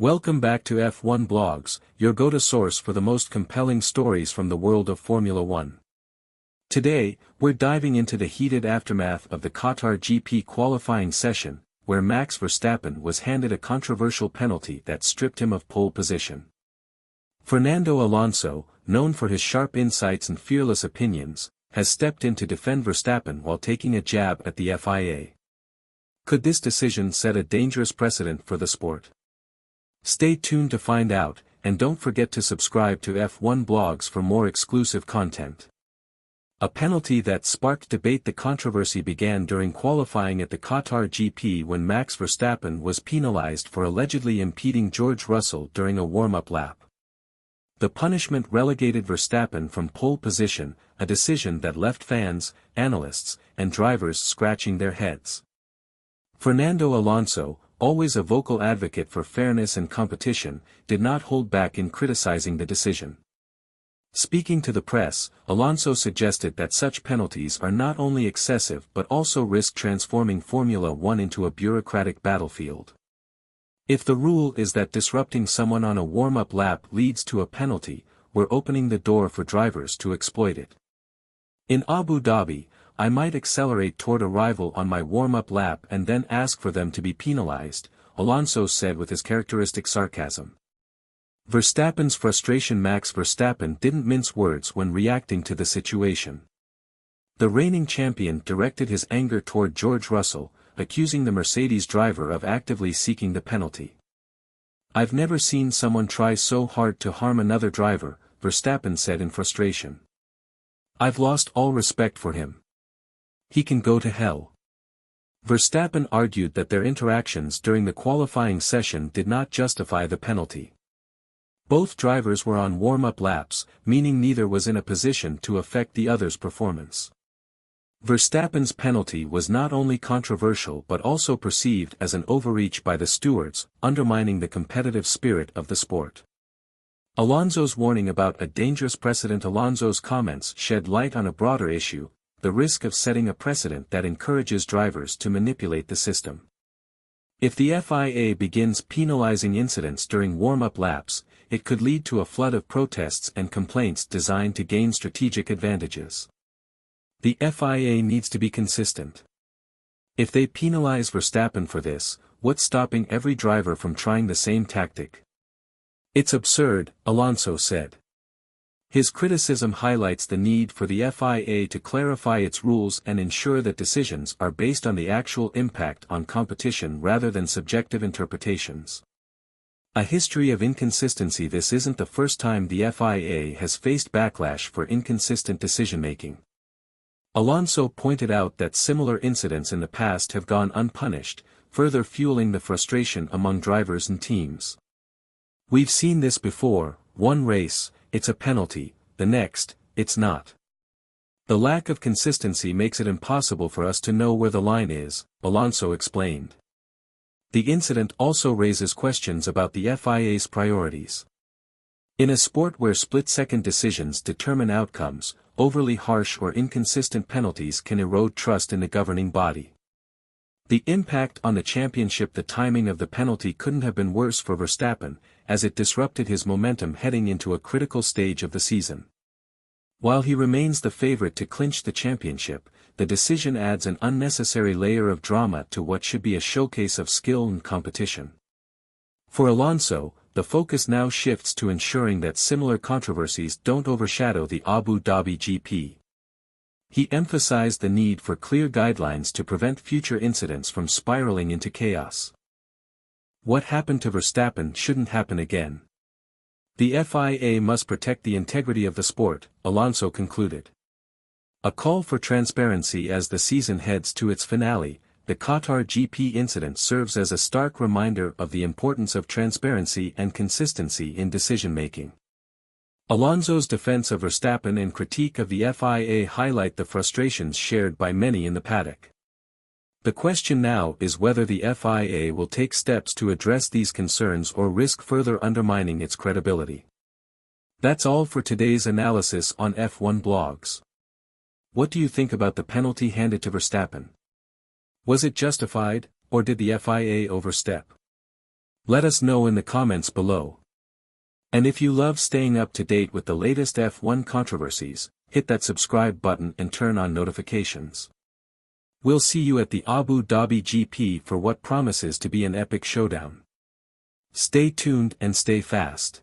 Welcome back to F1 Blogs, your go-to source for the most compelling stories from the world of Formula One. Today, we're diving into the heated aftermath of the Qatar GP qualifying session, where Max Verstappen was handed a controversial penalty that stripped him of pole position. Fernando Alonso, known for his sharp insights and fearless opinions, has stepped in to defend Verstappen while taking a jab at the FIA. Could this decision set a dangerous precedent for the sport? Stay tuned to find out, and don't forget to subscribe to F1 Blogs for more exclusive content. A penalty that sparked debate. The controversy began during qualifying at the Qatar GP when Max Verstappen was penalized for allegedly impeding George Russell during a warm-up lap. The punishment relegated Verstappen from pole position, a decision that left fans, analysts, and drivers scratching their heads. Fernando Alonso, always a vocal advocate for fairness and competition, did not hold back in criticizing the decision. Speaking to the press, Alonso suggested that such penalties are not only excessive but also risk transforming Formula One into a bureaucratic battlefield. If the rule is that disrupting someone on a warm-up lap leads to a penalty, we're opening the door for drivers to exploit it. In Abu Dhabi, I might accelerate toward a rival on my warm-up lap and then ask for them to be penalized, Alonso said with his characteristic sarcasm. Verstappen's frustration. Max Verstappen didn't mince words when reacting to the situation. The reigning champion directed his anger toward George Russell, accusing the Mercedes driver of actively seeking the penalty. "I've never seen someone try so hard to harm another driver," Verstappen said in frustration. "I've lost all respect for him. He can go to hell." Verstappen argued that their interactions during the qualifying session did not justify the penalty. Both drivers were on warm-up laps, meaning neither was in a position to affect the other's performance. Verstappen's penalty was not only controversial but also perceived as an overreach by the stewards, undermining the competitive spirit of the sport. Alonso's warning about a dangerous precedent. Alonso's comments shed light on a broader issue: the risk of setting a precedent that encourages drivers to manipulate the system. If the FIA begins penalizing incidents during warm-up laps, it could lead to a flood of protests and complaints designed to gain strategic advantages. The FIA needs to be consistent. If they penalize Verstappen for this, what's stopping every driver from trying the same tactic? "It's absurd," Alonso said. His criticism highlights the need for the FIA to clarify its rules and ensure that decisions are based on the actual impact on competition rather than subjective interpretations. A history of inconsistency. This isn't the first time the FIA has faced backlash for inconsistent decision-making. Alonso pointed out that similar incidents in the past have gone unpunished, further fueling the frustration among drivers and teams. "We've seen this before: one race, it's a penalty, the next, it's not. The lack of consistency makes it impossible for us to know where the line is," Alonso explained. The incident also raises questions about the FIA's priorities. In a sport where split-second decisions determine outcomes, overly harsh or inconsistent penalties can erode trust in the governing body. The impact on the championship. The timing of the penalty couldn't have been worse for Verstappen, as it disrupted his momentum heading into a critical stage of the season. While he remains the favorite to clinch the championship, the decision adds an unnecessary layer of drama to what should be a showcase of skill and competition. For Alonso, the focus now shifts to ensuring that similar controversies don't overshadow the Abu Dhabi GP. He emphasized the need for clear guidelines to prevent future incidents from spiraling into chaos. "What happened to Verstappen shouldn't happen again. The FIA must protect the integrity of the sport," Alonso concluded. A call for transparency. As the season heads to its finale, the Qatar GP incident serves as a stark reminder of the importance of transparency and consistency in decision-making. Alonso's defense of Verstappen and critique of the FIA highlight the frustrations shared by many in the paddock. The question now is whether the FIA will take steps to address these concerns or risk further undermining its credibility. That's all for today's analysis on F1 Blogs. What do you think about the penalty handed to Verstappen? Was it justified, or did the FIA overstep? Let us know in the comments below. And if you love staying up to date with the latest F1 controversies, hit that subscribe button and turn on notifications. We'll see you at the Abu Dhabi GP for what promises to be an epic showdown. Stay tuned and stay fast.